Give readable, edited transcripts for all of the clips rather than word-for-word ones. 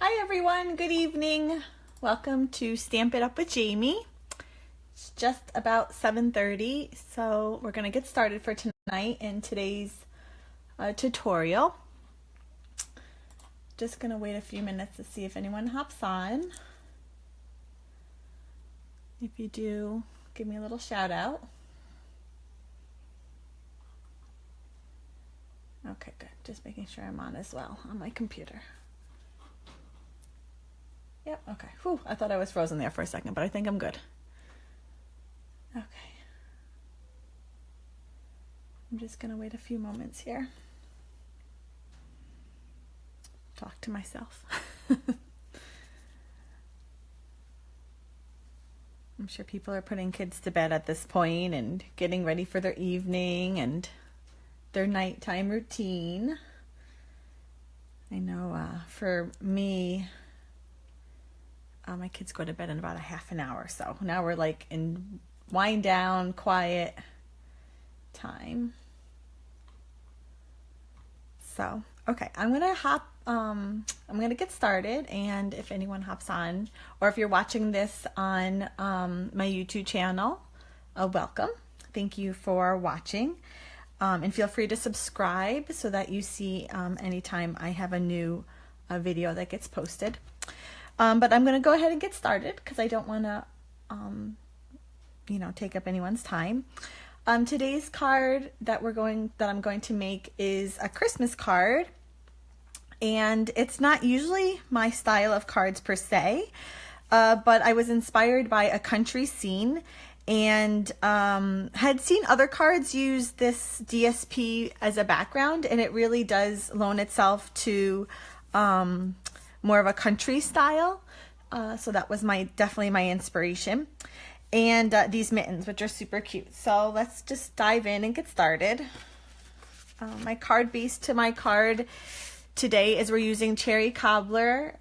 Hi everyone, good evening. Welcome to Stamp It Up with Jaimie. It's just about 7:30, so we're going to get started for tonight in today's tutorial. Just going to wait a few minutes to see if anyone hops on. If you do, give me a little shout out. Okay, good. Just making sure I'm on as well on my computer. Yep, okay. Whew, I thought I was frozen there for a second, but I think I'm good. Okay. I'm just going to wait a few moments here. Talk to myself. I'm sure people are putting kids to bed at this point and getting ready for their evening and their nighttime routine. I know for me, my kids go to bed in about a half an hour, so now we're like in wind down, quiet time. So, okay, I'm gonna get started, and if anyone hops on, or if you're watching this on my YouTube channel, welcome. Thank you for watching, and feel free to subscribe so that you see anytime I have a new video that gets posted. But I'm going to go ahead and get started because I don't want to, take up anyone's time. Today's card that I'm going to make is a Christmas card, and it's not usually my style of cards per se, but I was inspired by a country scene and had seen other cards use this DSP as a background, and it really does loan itself to more of a country style, so that was definitely my inspiration. And these mittens, which are super cute. So let's just dive in and get started. My card base to my card today is we're using Cherry Cobbler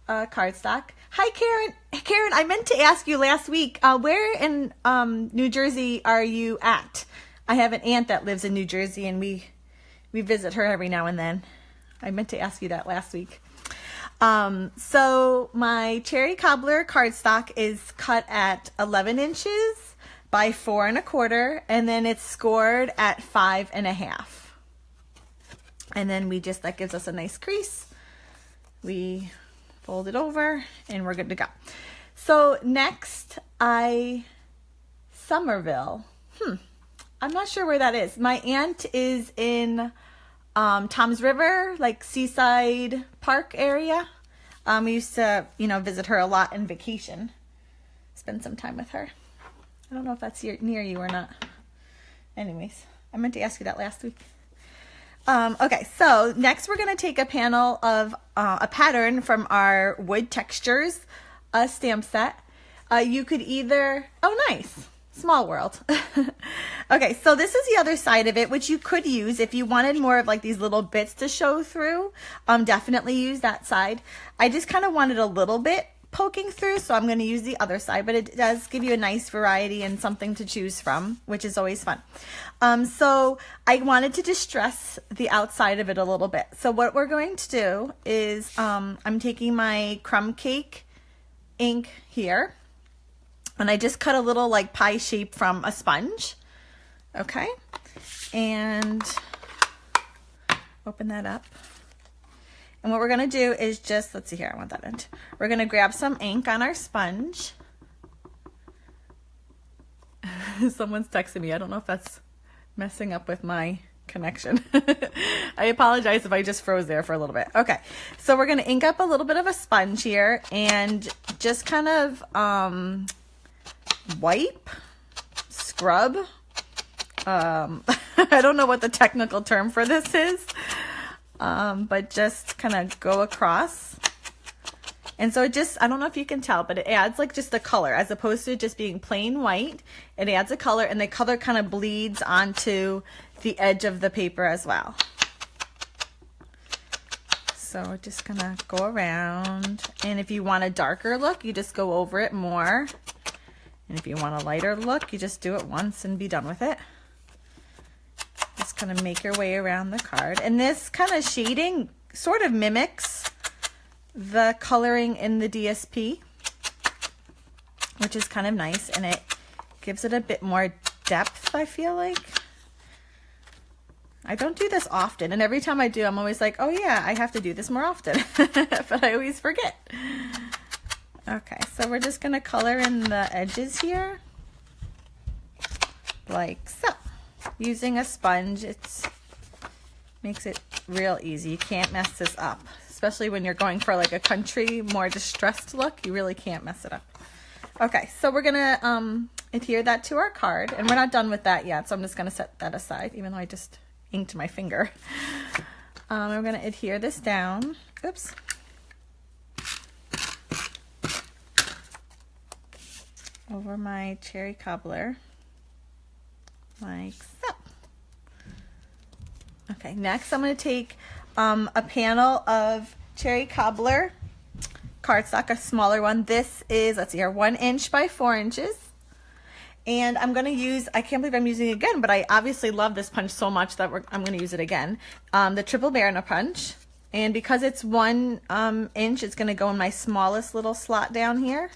cardstock. Hi Karen. Karen, I meant to ask you last week, where in New Jersey are you at? I have an aunt that lives in New Jersey, and we visit her every now and then. I meant to ask you that last week. So my Cherry Cobbler cardstock is cut at 11 inches by 4 1/4, and then it's scored at 5 1/2. And then that gives us a nice crease. We fold it over and we're good to go. So next, Somerville. I'm not sure where that is. My aunt is in Tom's River, like Seaside Park area. We used to, visit her a lot in vacation. Spend some time with her. I don't know if that's near you or not. Anyways, I meant to ask you that last week. Okay, so next we're going to take a panel of a pattern from our Wood Textures stamp set. You could either, oh nice, Small World. Okay, so this is the other side of it, which you could use if you wanted more of like these little bits to show through. Definitely use that side. I just kind of wanted a little bit poking through, so I'm going to use the other side, but it does give you a nice variety and something to choose from, which is always fun. So I wanted to distress the outside of it a little bit. So what we're going to do is I'm taking my crumb cake ink here, and I just cut a little like pie shape from a sponge. Okay, and open that up. And what we're going to do is just, let's see here, I want that end. We're going to grab some ink on our sponge. Someone's texting me. I don't know if that's messing up with my connection. I apologize if I just froze there for a little bit. Okay, so we're going to ink up a little bit of a sponge here and just kind of wipe, scrub. I don't know what the technical term for this is, but just kind of go across. And so it just, I don't know if you can tell, but it adds like just the color as opposed to just being plain white. It adds a color, and the color kind of bleeds onto the edge of the paper as well. So we're just gonna go around, and if you want a darker look, you just go over it more. And if you want a lighter look, you just do it once and be done with it. Just kind of make your way around the card. And this kind of shading sort of mimics the coloring in the DSP, which is kind of nice, and it gives it a bit more depth, I feel like. I don't do this often, and every time I do, I'm always like, oh yeah, I have to do this more often, but I always forget. Okay, so we're just gonna color in the edges here, like so. Using a sponge, it makes it real easy. You can't mess this up, especially when you're going for like a country, more distressed look. You really can't mess it up. Okay, so we're gonna adhere that to our card, and we're not done with that yet, so I'm just gonna set that aside, even though I just inked my finger. We're gonna adhere this down. Oops. Over my cherry cobbler, like so. Okay, next I'm gonna take a panel of cherry cobbler cardstock, a smaller one. This is, let's see here, 1 inch by 4 inches. And I'm going to use, I can't believe I'm using it again, but I obviously love this punch so much that I'm going to use it again. The Triple Banner punch. And because it's 1 inch, it's going to go in my smallest little slot down here.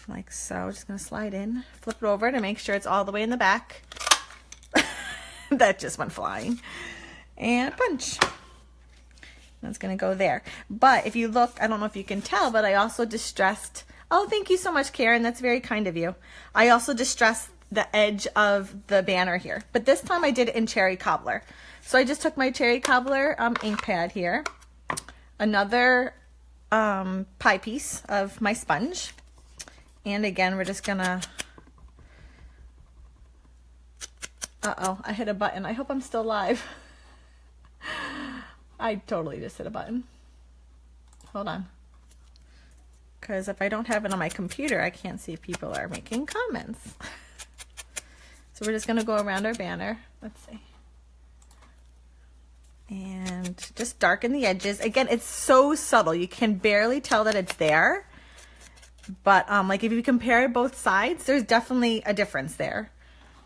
Like so. Just going to slide in, flip it over to make sure it's all the way in the back. That just went flying. And punch. That's going to go there. But if you look, I don't know if you can tell, but I also distressed, oh, thank you so much, Karen. That's very kind of you. I also distressed the edge of the banner here, but this time I did it in cherry cobbler. So I just took my cherry cobbler ink pad here, another pie piece of my sponge, and again, we're just gonna, uh-oh, I hit a button. I hope I'm still live. I totally just hit a button. Hold on. Because if I don't have it on my computer, I can't see if people are making comments. So we're just going to go around our banner. Let's see. And just darken the edges. Again, it's so subtle. You can barely tell that it's there. But like if you compare both sides, there's definitely a difference there.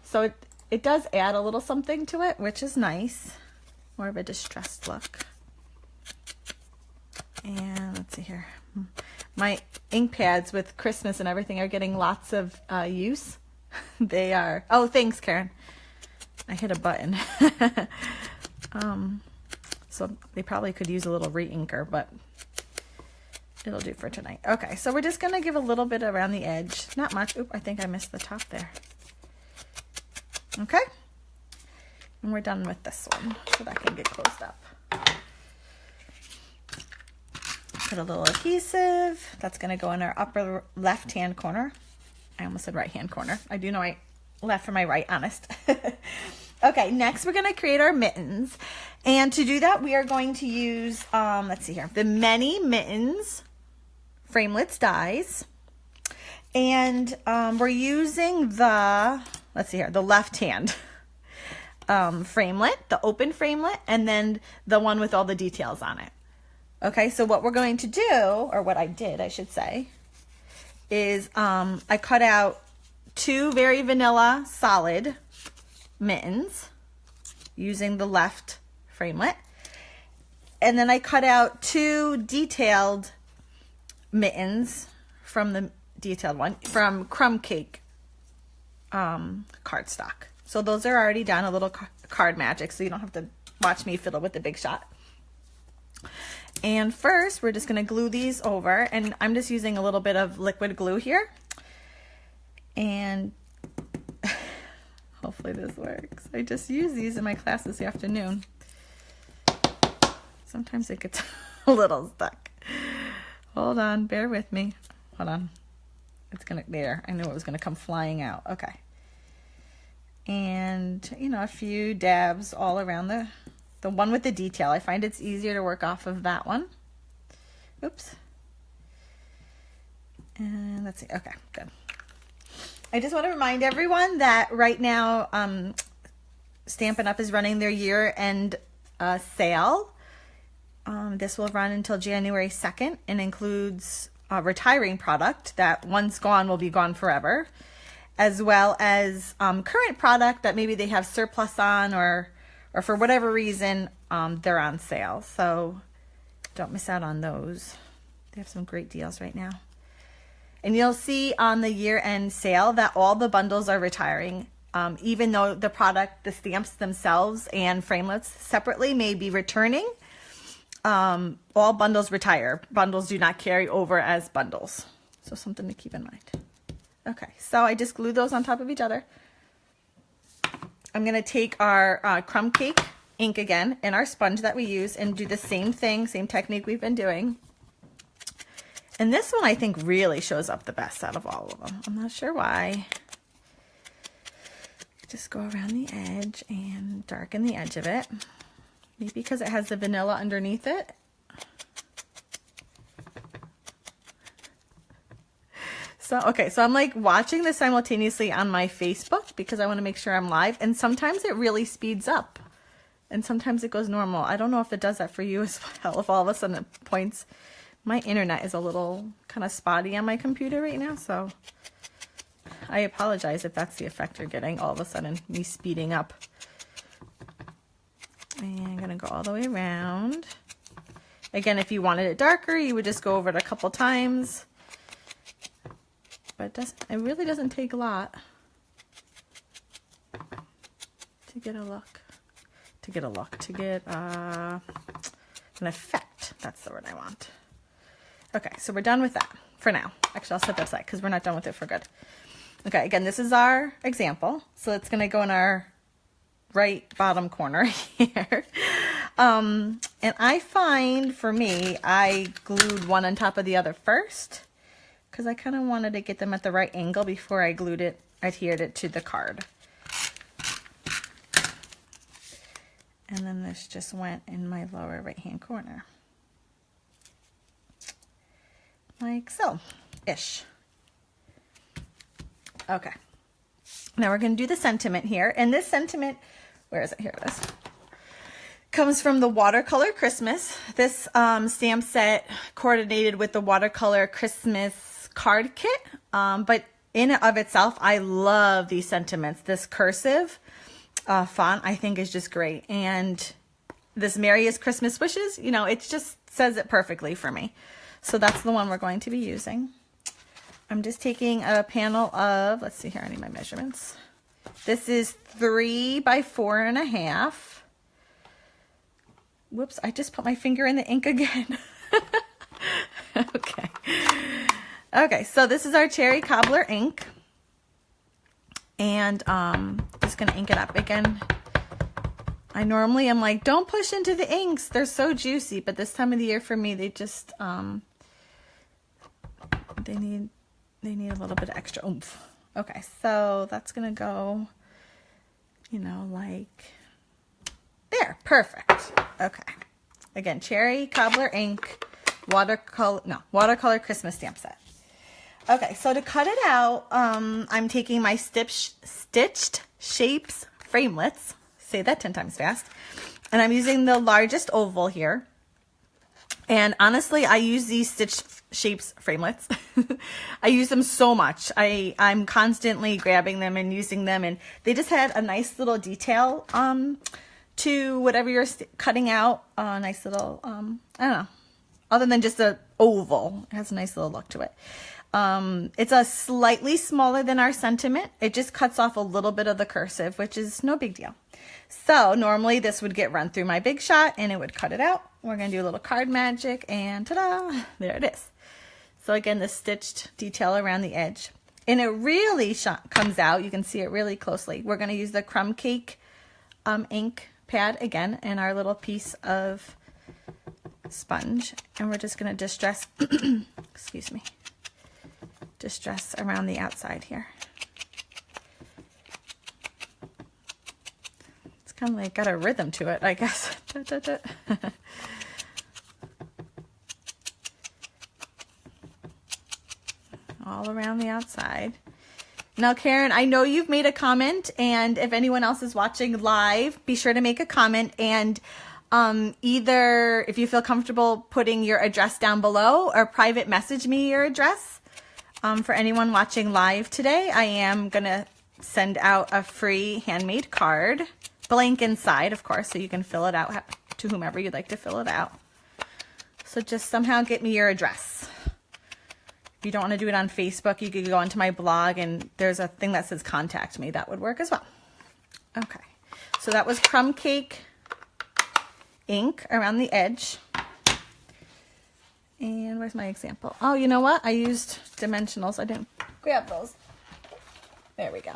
So it does add a little something to it, which is nice. More of a distressed look. And let's see here. My ink pads with Christmas and everything are getting lots of use. They are. Oh, thanks, Karen. I hit a button. So they probably could use a little re-inker, but it'll do for tonight. Okay, so we're just going to give a little bit around the edge. Not much. Oop, I think I missed the top there. Okay. And we're done with this one, so that can get closed up. Put a little adhesive. That's going to go in our upper left-hand corner. I almost said right-hand corner. I do know I left for my right, honest. Okay, next we're going to create our mittens. And to do that, we are going to use, let's see here, the Many Mittens Framelits dies. And we're using the, let's see here, the left-hand framelit, the open framelit, and then the one with all the details on it. Okay, so what we're going to do, or what I did, I should say, is I cut out 2 very vanilla solid mittens using the left framelit. And then I cut out 2 detailed mittens from the detailed one, from Crumb Cake cardstock. So those are already done, a little card magic, so you don't have to watch me fiddle with the big shot. And first, we're just going to glue these over, and I'm just using a little bit of liquid glue here. And hopefully this works. I just use these in my class this afternoon. Sometimes it gets a little stuck. Hold on, bear with me. Hold on. It's gonna, there, I knew it was gonna come flying out. Okay. And, you know, a few dabs all around the one with the detail. I find it's easier to work off of that one. Oops. And let's see. Okay, good. I just want to remind everyone that right now, Stampin' Up! Is running their year-end sale. This will run until January 2nd and includes retiring product that once gone will be gone forever, as well as current product that maybe they have surplus on, or for whatever reason they're on sale. So Don't miss out on those. They have some great deals right now. And you'll see on the year-end sale that all the bundles are retiring. Even though the product, the stamps themselves and framelits separately may be returning, all bundles retire. Bundles do not carry over as bundles. So something to keep in mind. Okay, so I just glued those on top of each other. I'm going to take our crumb cake ink again and our sponge that we use and do the same thing, same technique we've been doing. And this one I think really shows up the best out of all of them. I'm not sure why. Just go around the edge and darken the edge of it. Maybe because it has the vanilla underneath it. So, okay, so I'm like watching this simultaneously on my Facebook because I want to make sure I'm live. And sometimes it really speeds up. And sometimes it goes normal. I don't know if it does that for you as well. If all of a sudden it points. My internet is a little kind of spotty on my computer right now. So I apologize if that's the effect you're getting. All of a sudden me speeding up. And I'm going to go all the way around. Again, if you wanted it darker, you would just go over it a couple times. But it really doesn't take a lot to get a look. To get an effect. That's the word I want. Okay, so we're done with that for now. Actually, I'll set that aside because we're not done with it for good. Okay, again, this is our example. So it's going to go in our right bottom corner here. And I find, for me, I glued one on top of the other first because I kind of wanted to get them at the right angle before I adhered it to the card. And then this just went in my lower right-hand corner. Like so-ish. Okay. Now we're going to do the sentiment here. And this sentiment, where is it? Here it is. Comes from the Watercolor Christmas. This stamp set coordinated with the Watercolor Christmas card kit. But in and of itself, I love these sentiments. This cursive font I think is just great. And this Merriest Christmas Wishes, you know, it just says it perfectly for me. So that's the one we're going to be using. I'm just taking a panel of, let's see here, I need my measurements. This is 3 by 4.5. Whoops, I just put my finger in the ink again. Okay. Okay, so this is our cherry cobbler ink. And just gonna ink it up again. I normally am like, don't push into the inks. They're so juicy, but this time of the year for me, they just, they need a little bit of extra oomph. Okay, so that's gonna go, you know, like there, perfect. Okay, again, cherry cobbler ink, watercolor Christmas stamp set. Okay, so to cut it out, I'm taking my Stitched Shapes Framelits. Say that 10 times fast. And I'm using the largest oval here. And honestly, I use these Stitched Shapes Framelits. I use them so much. I'm constantly grabbing them and using them. And they just had a nice little detail to whatever you're cutting out. A nice little, I don't know. Other than just an oval. It has a nice little look to it. It's a slightly smaller than our sentiment. It just cuts off a little bit of the cursive, which is no big deal. So normally this would get run through my Big Shot and it would cut it out. We're going to do a little card magic and ta-da, there it is. So again, the stitched detail around the edge. And it really comes out. You can see it really closely. We're going to use the crumb cake ink pad again and our little piece of sponge. And we're just going to distress, excuse me, distress around the outside here. It's kind of like got a rhythm to it, I guess. All around the outside. Now, Karen, I know you've made a comment, and if anyone else is watching live, be sure to make a comment and either, if you feel comfortable, putting your address down below or private message me your address. For anyone watching live today, I am going to send out a free handmade card, blank inside, of course, so you can fill it out to whomever you'd like to fill it out. So just somehow get me your address. If you don't want to do it on Facebook, you could go onto my blog and there's a thing that says contact me. That would work as well. Okay, so that was crumb cake ink around the edge. And where's my example? Oh, you know what? I used dimensionals. I didn't grab those. There we go.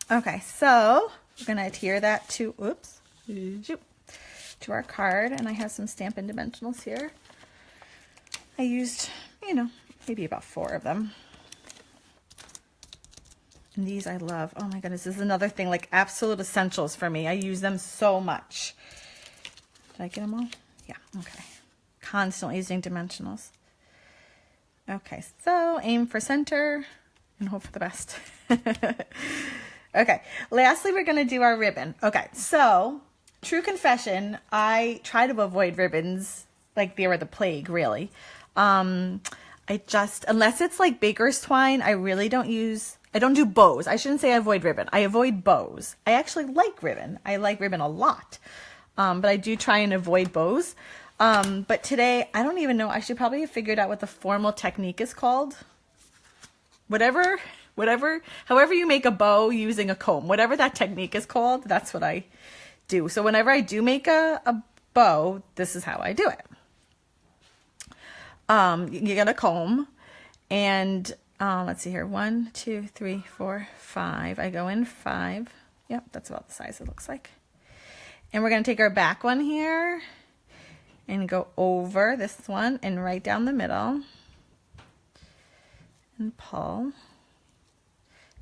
Okay, so we're going to adhere that to, oops, to our card. And I have some Stampin' dimensionals here. I used, you know, maybe about 4 of them. And these I love. Oh my goodness, this is another thing, like absolute essentials for me. I use them so much. Did I get them all? Yeah, okay. Constantly using dimensionals. Okay, so aim for center and hope for the best. Okay, lastly, we're going to do our ribbon. Okay, so true confession, I try to avoid ribbons like they were the plague, really. I just, unless it's like baker's twine, I really don't use, I don't do bows. I shouldn't say I avoid ribbon. I avoid bows. I actually like ribbon. I like ribbon a lot. But I do try and avoid bows. But today, I don't even know. I should probably have figured out what the formal technique is called. However you make a bow using a comb, whatever that technique is called, that's what I do. So whenever I do make a bow, this is how I do it. You get a comb and, let's see here, 1, 2, 3, 4, 5. I go in 5. Yep, that's about the size it looks like. And we're going to take our back one here and go over this one and right down the middle and pull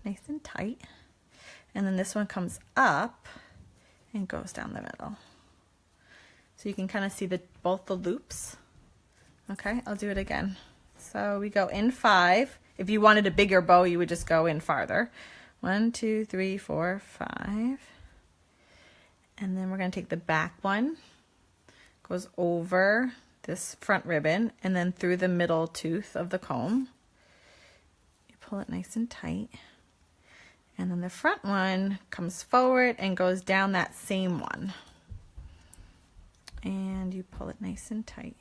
nice and tight. And then this one comes up and goes down the middle. So you can kind of see both the loops. Okay, I'll do it again. So we go in 5. If you wanted a bigger bow, you would just go in farther. 1, 2, 3, 4, 5. And then we're going to take the back one, goes over this front ribbon, and then through the middle tooth of the comb. You pull it nice and tight. And then the front one comes forward and goes down that same one. And you pull it nice and tight.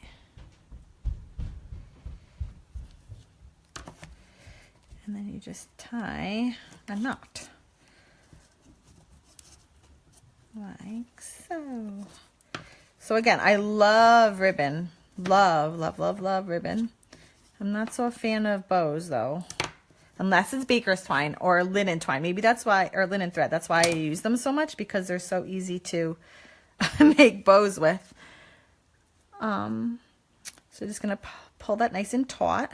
And then you just tie a knot. Like so. So again, I love ribbon. Love, love, love, love ribbon. I'm not so a fan of bows though. Unless it's baker's twine or linen twine. Maybe that's why, or linen thread. That's why I use them so much, because they're so easy to make bows with. So just going to pull that nice and taut.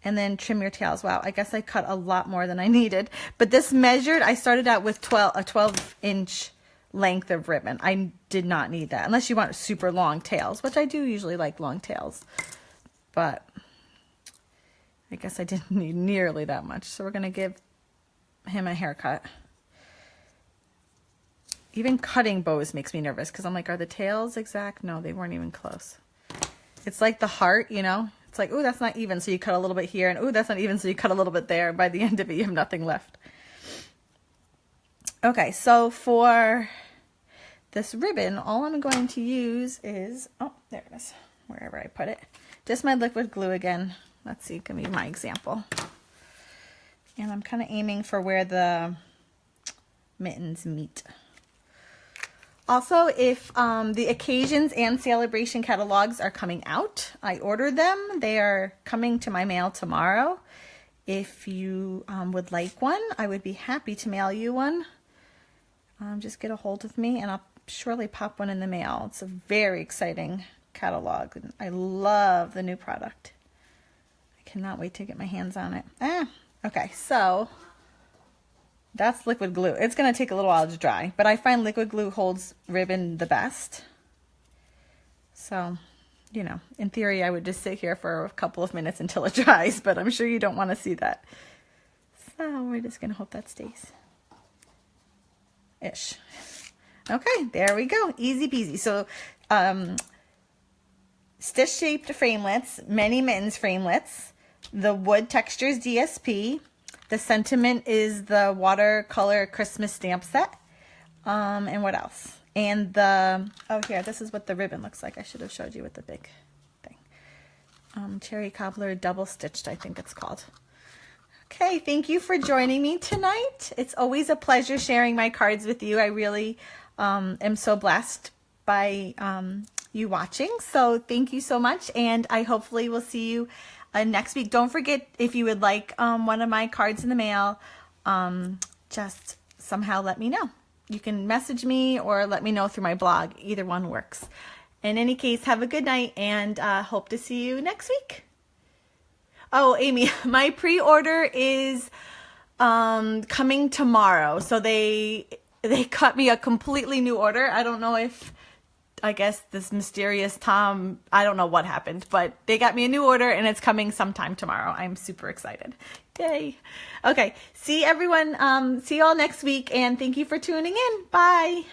And then trim your tails. Wow, I guess I cut a lot more than I needed. But this measured, I started out with a 12-inch length of ribbon. I did not need that. Unless you want super long tails, which I do usually like long tails. But I guess I didn't need nearly that much. So we're going to give him a haircut. Even cutting bows makes me nervous because I'm like, are the tails exact? No, they weren't even close. It's like the heart, you know? It's like, oh, that's not even, so you cut a little bit here, and oh, that's not even, so you cut a little bit there. By the end of it, you have nothing left. Okay, so for this ribbon, all I'm going to use is, oh, there it is, wherever I put it. Just my liquid glue again. Let's see, give me my example. And I'm kind of aiming for where the mittens meet. Also, if the occasions and celebration catalogs are coming out, I ordered them. They are coming to my mail tomorrow. If you would like one, I would be happy to mail you one. Just get a hold of me and I'll surely pop one in the mail. It's a very exciting catalog. I love the new product. I cannot wait to get my hands on it. Okay, so that's liquid glue. It's going to take a little while to dry, but I find liquid glue holds ribbon the best. So, you know, in theory, I would just sit here for a couple of minutes until it dries, but I'm sure you don't want to see that. So we're just going to hope that stays. Ish. Okay, there we go. Easy peasy. So, stitch-shaped framelits, many mittens framelits, the wood textures DSP, the sentiment is the Watercolor Christmas Stamp Set. And what else? And the, oh here, this is what the ribbon looks like. I should have showed you with the big thing. Cherry Cobbler Double Stitched, I think it's called. Okay, thank you for joining me tonight. It's always a pleasure sharing my cards with you. I really am so blessed by you watching. So thank you so much, and I hopefully will see you next week. Don't forget, if you would like one of my cards in the mail, just somehow let me know. You can message me or let me know through my blog. Either one works. In any case, have a good night, and hope to see you next week. Oh, Amy, my pre-order is coming tomorrow. So they cut me a completely new order. I don't know if, I guess this mysterious Tom, I don't know what happened, but they got me a new order and it's coming sometime tomorrow. I'm super excited. Yay. Okay. See everyone. See you all next week, and thank you for tuning in. Bye.